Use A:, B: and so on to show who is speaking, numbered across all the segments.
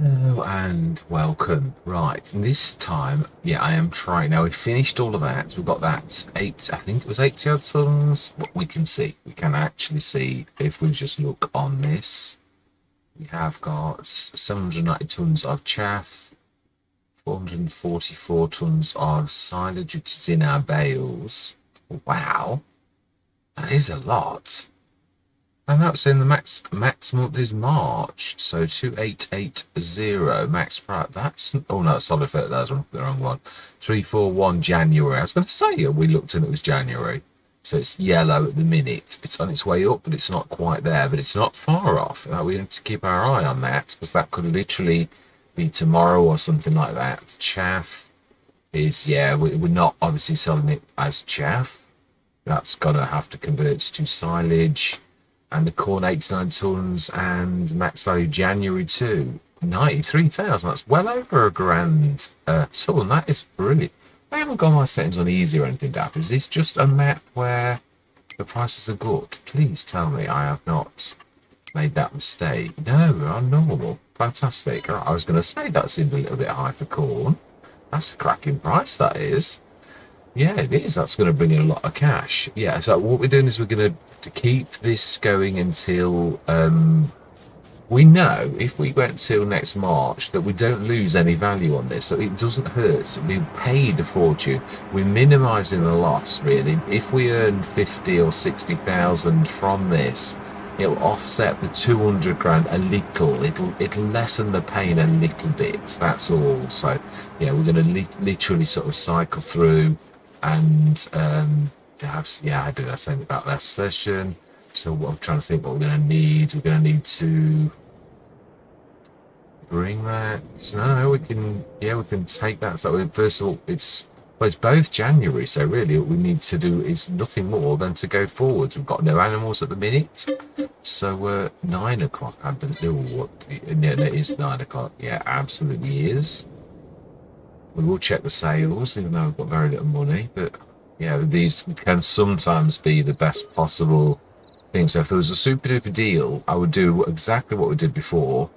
A: Hello and welcome. Right, and this time, yeah, I am trying. Now we've finished all of that. We've got that I think it was 80 odd tons. What we can see, we can actually see if we just look on this. We have got 790 tons of chaff, 444 tons of silage, which is in our bales. Wow, that is a lot. And that's in the max month is March, so 2880 max price. That's oh no, solid fertilizer, the wrong one. 341 January. I was going to say we looked and it was January, so it's yellow at the minute. It's on its way up, but it's not quite there. But it's not far off. We need to keep our eye on that because that could literally be tomorrow or something like that. Chaff is we're not obviously selling it as chaff. That's gonna have to convert to silage. And the corn 89 tons and max value January 2, 93,000. That's well over £1,000 a ton. That is brilliant. I haven't got my settings on easy or anything, Dap. Is this just a map where the prices are good? Please tell me I have not made that mistake. No, I'm normal. Fantastic. I was going to say that seemed a little bit high for corn. That's a cracking price, that is. Yeah, it is. That's going to bring in a lot of cash. Yeah, so what we're doing is we're going to keep this going until we know if we went till next March that we don't lose any value on this. So it doesn't hurt. So we paid a fortune. We're minimising the loss, really. If we earn 50 or 60,000 from this, it'll offset the 200 grand a little. It'll lessen the pain a little bit. That's all. So yeah, we're going to literally sort of cycle through. And I did that saying about last session. So what I'm trying to think what we're going to need. We're going to need to bring that. No, we can take that. So first of all, it's both January. So really, what we need to do is nothing more than to go forwards. We've got no animals at the minute. So we're 9 o'clock. I believe it is 9 o'clock. Yeah, absolutely is. We will check the sales, even though we've got very little money. But yeah, these can sometimes be the best possible thing. So if there was a super duper deal, I would do exactly what we did before.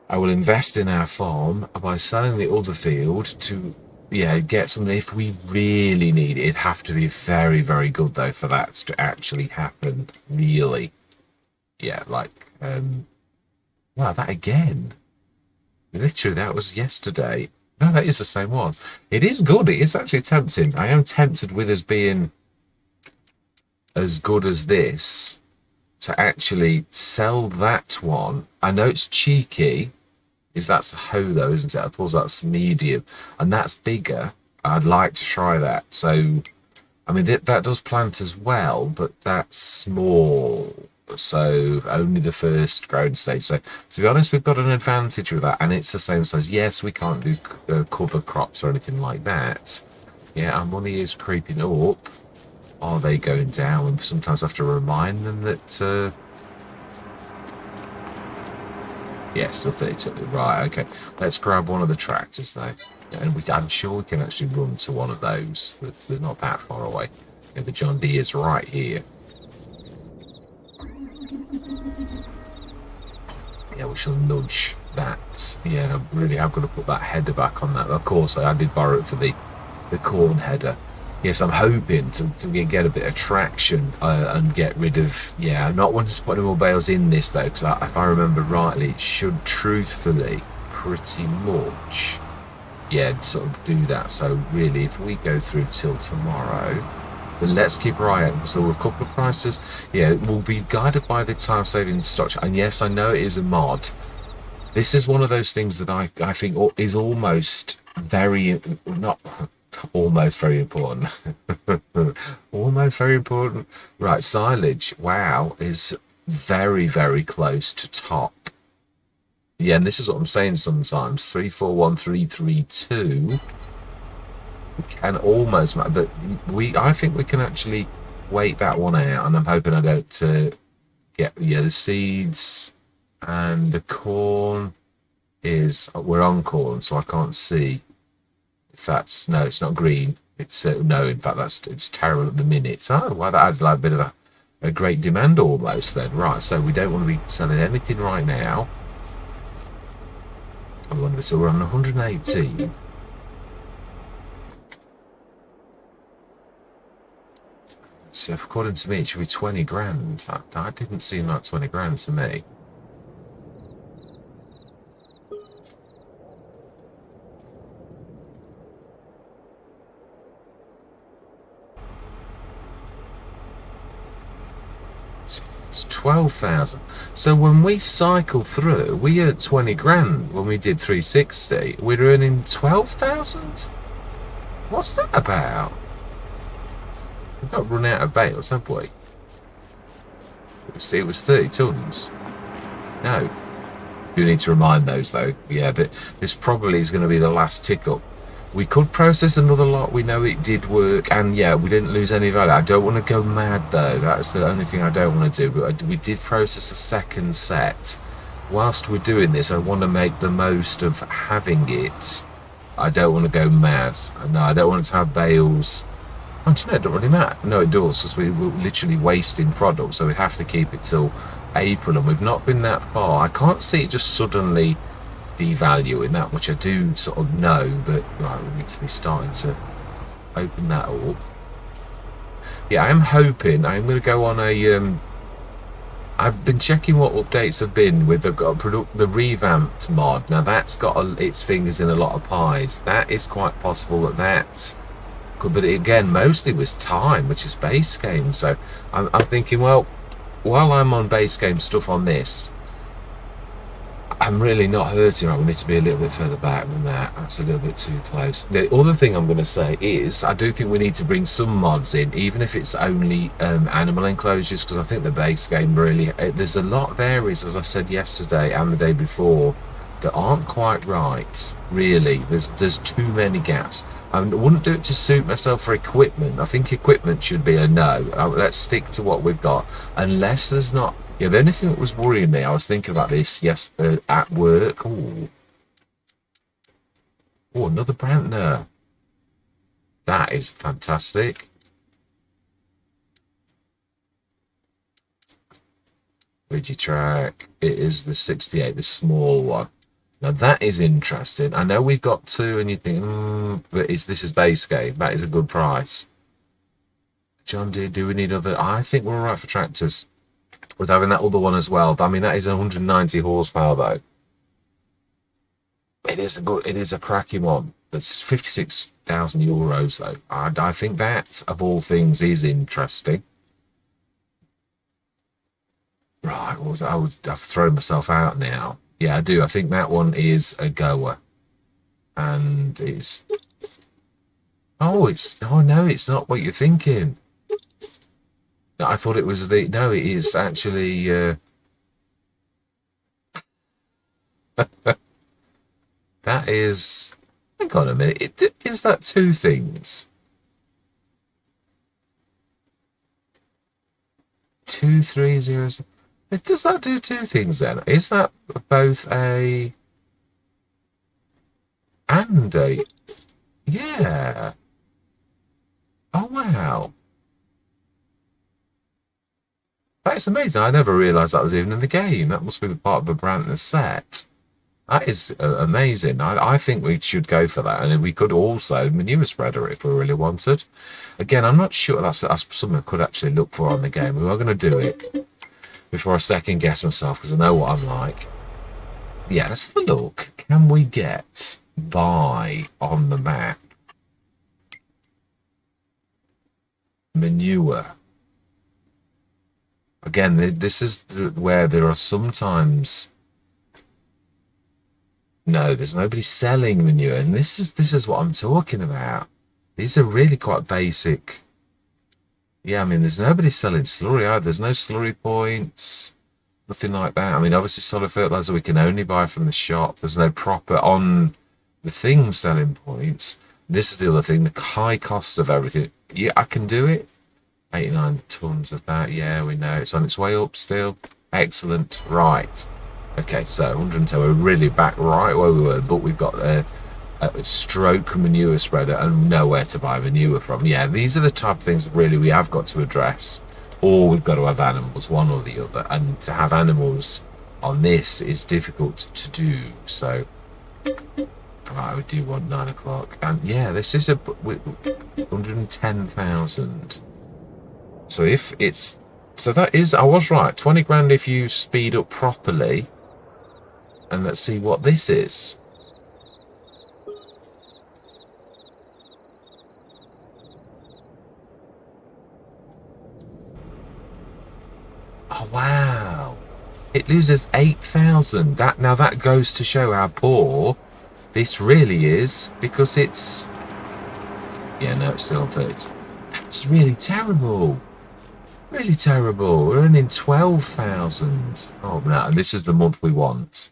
A: I will invest in our farm by selling the other field to get something if we really need it. It'd have to be very, very good though for that to actually happen. Really. Yeah, like wow, that again. Literally, that was yesterday. No, that is the same one. It is good. It is actually tempting. I am tempted with us being as good as this to actually sell that one. I know it's cheeky. That's a hoe though, isn't it? I suppose that's medium. And that's bigger. I'd like to try that. So, I mean, that does plant as well, but that's small. So only the first growing stage. So to be honest, we've got an advantage with that, and it's the same size. Yes, we can't do cover crops or anything like that. Yeah, our money is creeping up. Are they going down? And sometimes I have to remind them that still 32. Right, okay. Let's grab one of the tractors though. And I'm sure we can actually run to one of those. They're not that far away. Yeah, the John Deere's right here. Yeah, we shall nudge that. Yeah, really, I'm going to put that header back on that. Of course, I did borrow it for the corn header. Yes, I'm hoping to get a bit of traction and get rid of. Yeah, I'm not wanting to put any more bales in this though, because if I remember rightly, it should truthfully pretty much, sort of do that. So really, if we go through till tomorrow. But let's keep our eye out because there were a couple of prices. Yeah, we'll be guided by the time-saving structure. And yes, I know it is a mod. This is one of those things that I think is almost very, not almost very important. Almost very important. Right, silage, wow, is very, very close to top. Yeah, and this is what I'm saying sometimes. 341332. We can almost, but I think we can actually wait that one out, and I'm hoping I don't get the seeds and the corn is we're on corn, so I can't see if that's it's not green. It's no, in fact it's terrible at the minute. Oh, well, that had like a bit of a great demand almost then, right? So we don't want to be selling anything right now. So we're on 118. So according to me, it should be 20 grand. That didn't seem like 20 grand to me. It's 12,000. So when we cycle through, we earned 20 grand when we did 360. We're earning 12,000? What's that about? We've not run out of bales, have we? It was 30 tons. No. You need to remind those though. Yeah, but this probably is going to be the last tick up. We could process another lot. We know it did work, and yeah, we didn't lose any value. I don't want to go mad though. That's the only thing I don't want to do. But we did process a second set. Whilst we're doing this, I want to make the most of having it. I don't want to go mad. No, I don't want to have bales. Oh, do you know, it doesn't really matter. No, it does, because we're literally wasting product, so we have to keep it till April, and we've not been that far. I can't see it just suddenly devaluing that much. I do sort of know, but right, we need to be starting to open that up. Yeah, I'm hoping I'm going to go on a I've been checking what updates have been with the revamped mod. Now that's got its fingers in a lot of pies. That is quite possible that could, but again, mostly was time, which is base game. So I'm thinking, well, while I'm on base game stuff on this, I'm really not hurting. I need to be a little bit further back than that. That's a little bit too close. The other thing I'm going to say is I do think we need to bring some mods in, even if it's only animal enclosures, because I think the base game really, there's a lot of areas, as I said yesterday and the day before, that aren't quite right. Really, there's too many gaps. I wouldn't do it to suit myself for equipment. I think equipment should be a no. Let's stick to what we've got, unless there's not. Yeah, the only thing that was worrying me, I was thinking about this, yes, at work. Oh, another Brantner. That is fantastic. Digitrack. It is the 68, the small one. Now that is interesting. I know we've got two, and you think, but this is base game. That is a good price. John Deere, do we need other? I think we're all right for tractors with having that other one as well. I mean, that is 190 horsepower though. It is a cracking one. It's 56,000 euros though. I think that, of all things, is interesting. Right, I've thrown myself out now. Yeah, I do. I think that one is a goer. And it's... Oh no, it's not what you're thinking. I thought it was the... No, it is actually... That is... Hang on a minute. Is that two things? 230... Does that do two things then? Is that both a... and a... Yeah. Oh, wow. That is amazing. I never realised that was even in the game. That must be part of the Brantner set. That is amazing. I think we should go for that. And we could also manure spreader if we really wanted. Again, I'm not sure that's something I could actually look for on the game. We are going to do it before I second guess myself, because I know what I'm like. Yeah, let's have a look. Can we get buy on the map? Manure. Again, this is where there are sometimes... No, there's nobody selling manure, and this is what I'm talking about. These are really quite basic. Yeah, I mean, there's nobody selling slurry either. There's no slurry points, nothing like that. I mean, obviously solid fertilizer we can only buy from the shop. There's no proper on the thing selling points. This is the other thing, the high cost of everything. Yeah, I can do it. 89 tons of that. Yeah, we know it's on its way up still. Excellent. Right. Okay, so 110. We're really back right where we were, but we've got a stroke manure spreader and nowhere to buy manure from. Yeah, these are the type of things really we have got to address, or we've got to have animals, one or the other. And to have animals on this is difficult to do. So Right, we do want 9 o'clock. And yeah, this is 110,000. So if it's, so that is, I was right, 20 grand if you speed up properly. And let's see what this is. Oh wow. It loses 8,000. Now that goes to show how poor this really is, because it's, yeah, no, it's still on 30. That's really terrible. Really terrible. We're earning 12,000. Oh no, this is the month we want.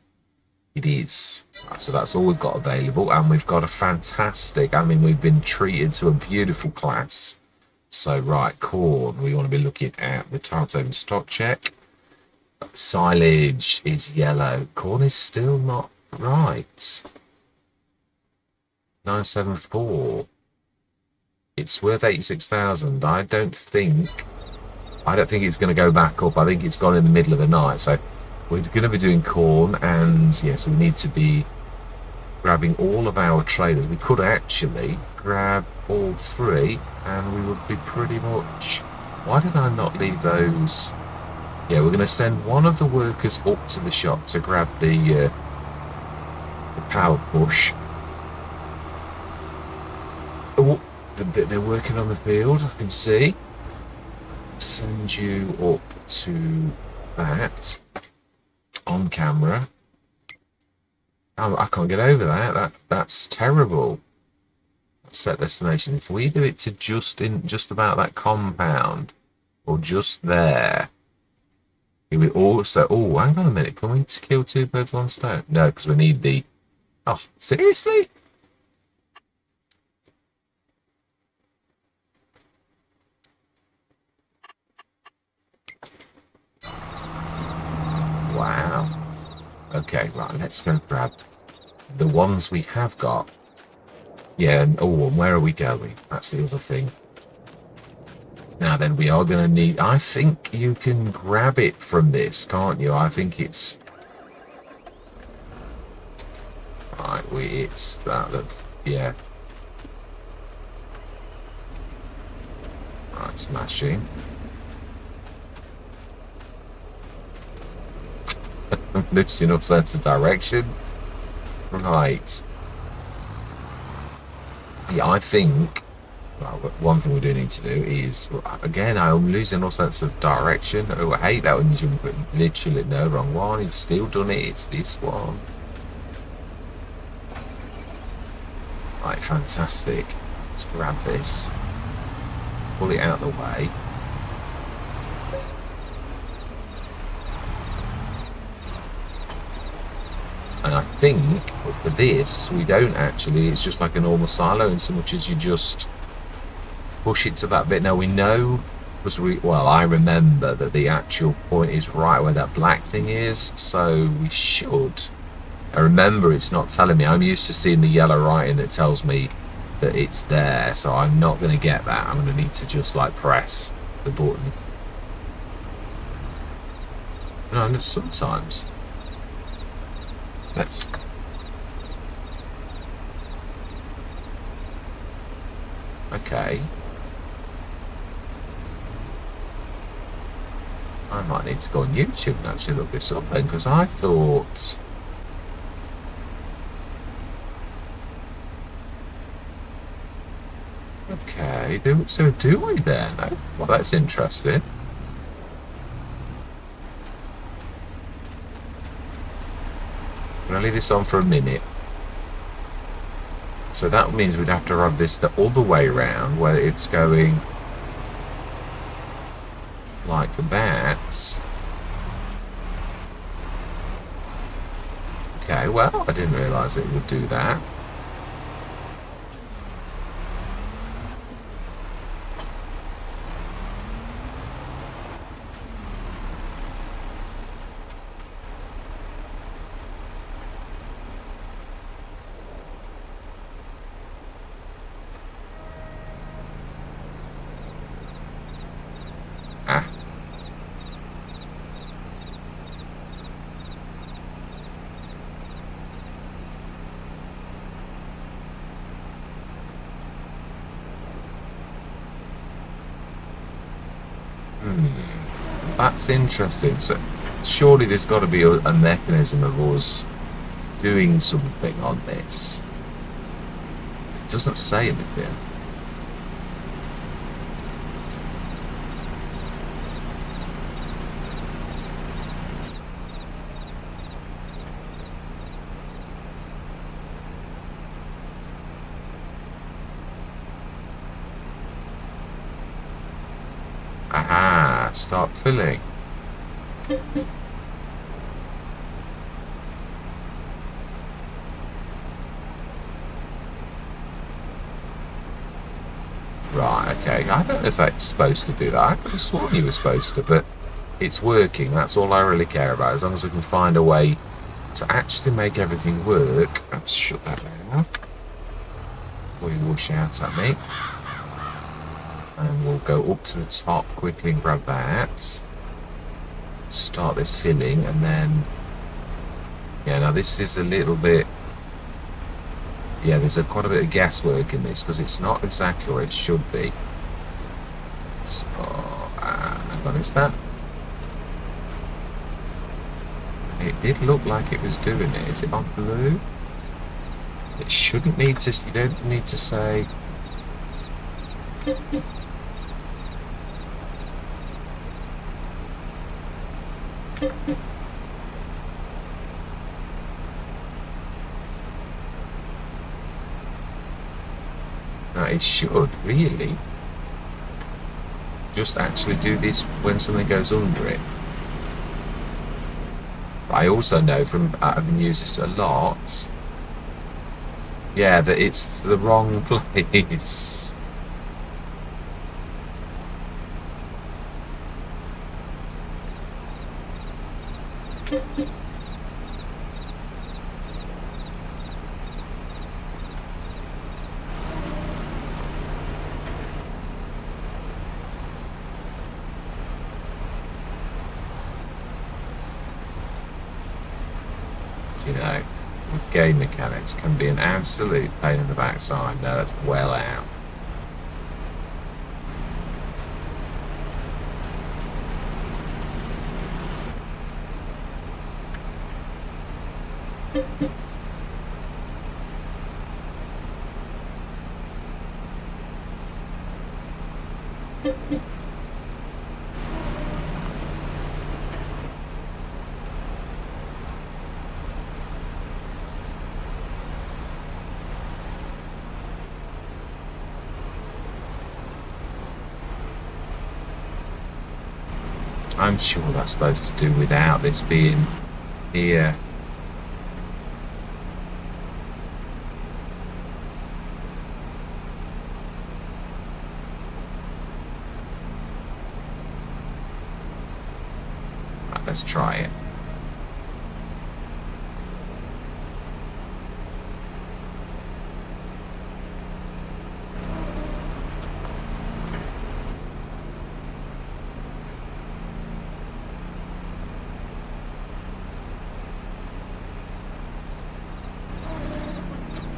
A: It is. So that's all we've got available, and we've got a fantastic, I mean, we've been treated to a beautiful class. So right, corn, we want to be looking at the time stock check. Silage is yellow. Corn is still not right. 974. It's worth 86,000. I don't think it's going to go back up. I think it's gone in the middle of the night. So we're going to be doing corn, and yes, we need to be grabbing all of our trailers. We could actually grab all three, and we would be pretty much. Why did I not leave those? Yeah, we're going to send one of the workers up to the shop to grab the power push. Oh, they're working on the field, I can see. Send you up to that on camera. Oh, I can't get over that. That's terrible. Set destination. If we do it to just about that compound, or just there, it would also. Oh, hang on a minute. Can we kill two birds with one stone? No, because we need the. Oh, seriously? Wow. Okay, right, let's go grab the ones we have got. Yeah, and where are we going? That's the other thing. Now then, we are going to need... I think you can grab it from this, can't you? I think it's... Right, it's that... Yeah. Right, smashing. Losing no sense of direction. Right. Yeah, I think one thing we do need to do is, again, I'm losing all sense of direction. Oh, I hate that when you put literally no, wrong one. You've still done it. It's this one. Right, fantastic. Let's grab this. Pull it out of the way. And I think for this, we don't actually, it's just like a normal silo in so much as you just push it to that bit. Now we know, because I remember that the actual point is right where that black thing is, so we should. I remember it's not telling me. I'm used to seeing the yellow writing that tells me that it's there, so I'm not going to get that. I'm going to need to just like press the button. No, sometimes. Let's. Okay. I might need to go on YouTube and actually look this up then, because I thought. Okay, so do we then? No? Well, that's interesting. I'm going to leave this on for a minute. So that means we'd have to run this the other way around, where it's going like that. Okay, well, I didn't realise it would do that. That's interesting. So surely there's got to be a mechanism of us doing something on this. It doesn't say anything. Aha, start filling. Right, okay. I don't know if that's supposed to do that. I could have sworn you were supposed to, but it's working. That's all I really care about. As long as we can find a way to actually make everything work. Let's shut that down before you will shout at me. And we'll go up to the top quickly and grab that. Start this filling, and then... Yeah, now this is a little bit... Yeah, there's quite a bit of guesswork in this, because it's not exactly where it should be. So, hang on, is that... It did look like it was doing it. Is it on blue? It shouldn't need to... You don't need to say... No, it should really just actually do this when something goes under it. But I also know from having used this a lot, yeah, that it's the wrong place. You know, game mechanics can be an absolute pain in the backside. No, that's well out. I'm sure that's supposed to do without this being here. Right, let's try it.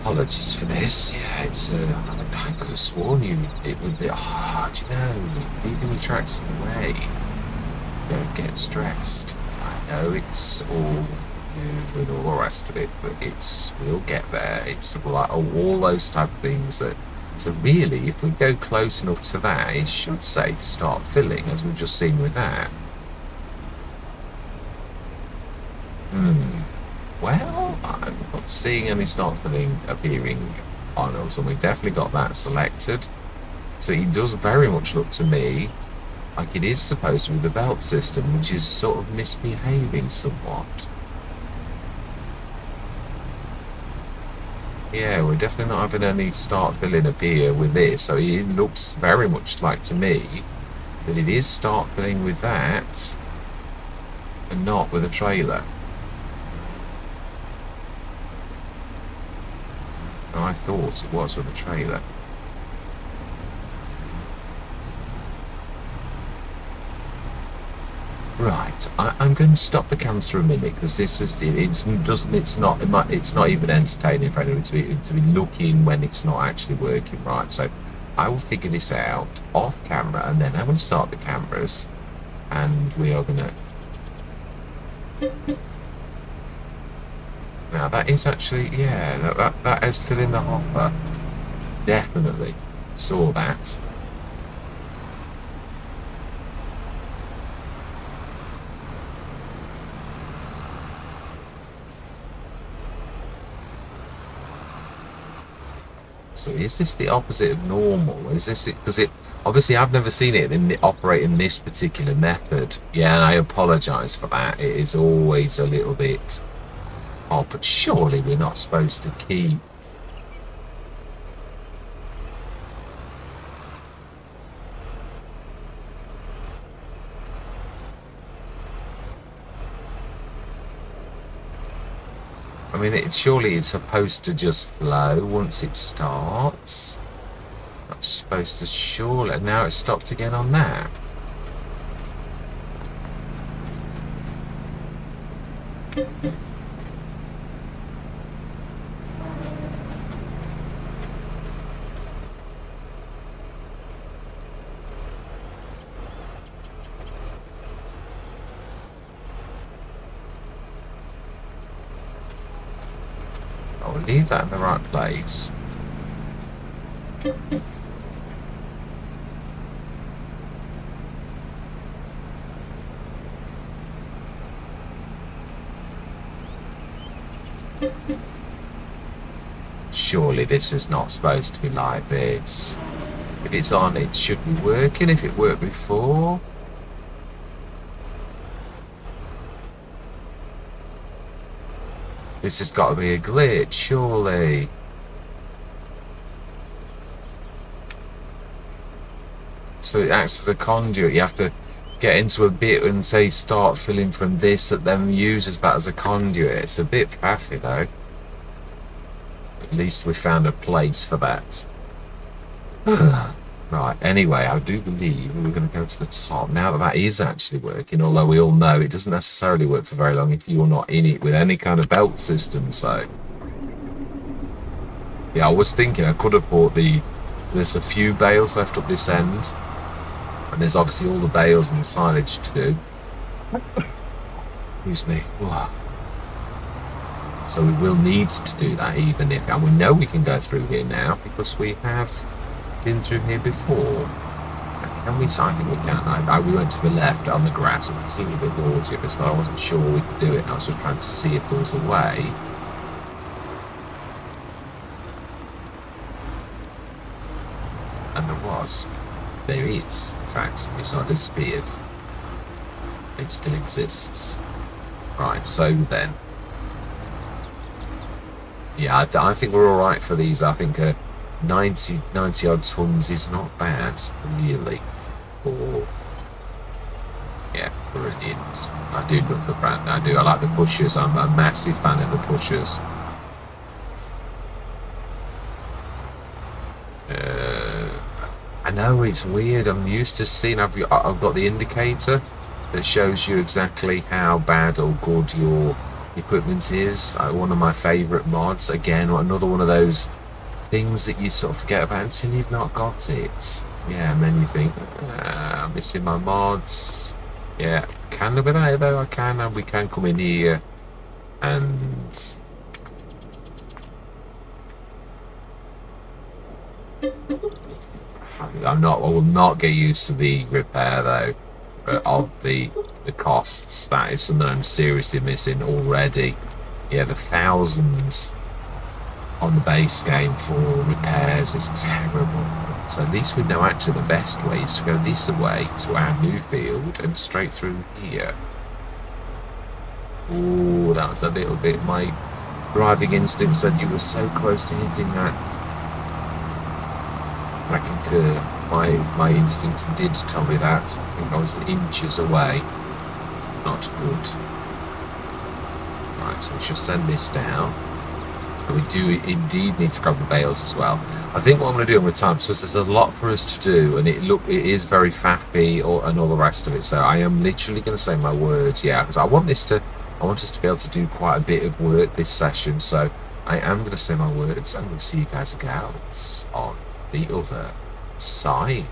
A: Apologies for this. Yeah, it's I could have sworn it would be hard, you know, leaving the tracks in the way. Don't get stressed. I know it's all new and all the rest of it, but we'll get there. It's like all those type of things that. So really, if we go close enough to that, it should say to start filling, as we've just seen with that. Well, I'm not seeing any start filling appearing on us, and we've definitely got that selected. So it does very much look to me like it is supposed to be the belt system, which is sort of misbehaving somewhat. Yeah, we're definitely not having any start filling appear with this, so it looks very much like to me that it is start filling with that and not with a trailer. I thought it was with a trailer. Right, I'm going to stop the cams for a minute because this is it's not even entertaining for anyone to be looking when it's not actually working right. So I will figure this out off camera, and then I'm going to start the cameras, And we are going to... Now that is actually, yeah, that is filling the hopper. Definitely saw that. So is this the opposite of normal? Is this it? Because it obviously I've never seen it operate in this particular method. Yeah, and I apologise for that. It is always a little bit. Oh, but surely we're not supposed to keep. I mean, surely it's supposed to just flow once it starts. Not supposed to, surely. Now it's stopped again on that. I'll leave that in the right place. Surely this is not supposed to be like this. If it's on, it should be working. If it worked before. This has got to be a glitch, surely. So it acts as a conduit. You have to get into a bit and say start filling from this, that then uses that as a conduit. It's a bit faffy though. At least we found a place for that. Right, anyway, I do believe we're going to go to the top now that is actually working, although we all know it doesn't necessarily work for very long if you're not in it with any kind of belt system. So yeah, I was thinking I could have bought there's a few bales left up this end, and there's obviously all the bales and the silage to do. Excuse me. So we will need to do that, even if, and we know we can go through here now because we have been through here before. Can we? I think we can. We went to the left on the grass, which was a little bit naughty, but I wasn't sure we could do it. I was just trying to see if there was a way. And there was. There is. In fact, it's not disappeared. It still exists. Right, so then. Yeah, I think we're alright for these. I think 90 odd tons is not bad, really. For yeah, brilliant. I do love the brand. I like the pushers. I'm a massive fan of the pushers. I know it's weird. I'm used to seeing. I've got the indicator that shows you exactly how bad or good your equipment is. One of my favourite mods. Again, another one of those things that you sort of forget about until you've not got it. Yeah, and then you think, I'm missing my mods. Yeah, can live without it though. I can, and we can come in here and I will not get used to the repair though of the costs. That is something I'm seriously missing already. Yeah, the thousands on the base game for repairs is terrible. So at least we know actually the best way is to go this way to our new field and straight through here. Oh, that was a little bit. My driving instinct said you were so close to hitting that. I concur. My instinct did tell me that. I think I was inches away. Not good. Right, so we shall send this down. And we do indeed need to grab the bales as well. I think what I'm going to do with time, because there's a lot for us to do, and it is very faffy and all the rest of it. So I am literally going to say my words, yeah, because I want us to be able to do quite a bit of work this session. So I am going to say my words, and we'll see you guys and gals on the other side.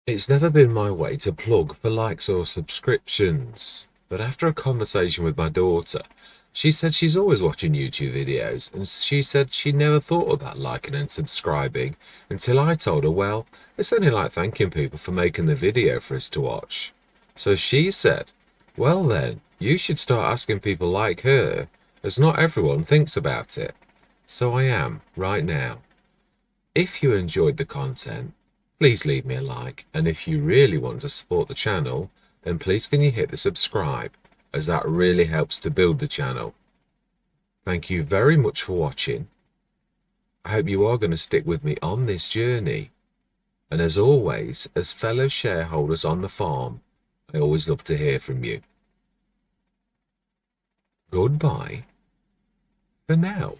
A: It's never been my way to plug for likes or subscriptions, but after a conversation with my daughter, she said she's always watching YouTube videos, and she said she never thought about liking and subscribing until I told her, well, it's only like thanking people for making the video for us to watch. So she said, well then, you should start asking people like her, as not everyone thinks about it. So I am, right now. If you enjoyed the content, please leave me a like, and if you really want to support the channel, then please can you hit the subscribe, as that really helps to build the channel. Thank you very much for watching. I hope you are going to stick with me on this journey. And as always, as fellow shareholders on the farm, I always love to hear from you. Goodbye for now.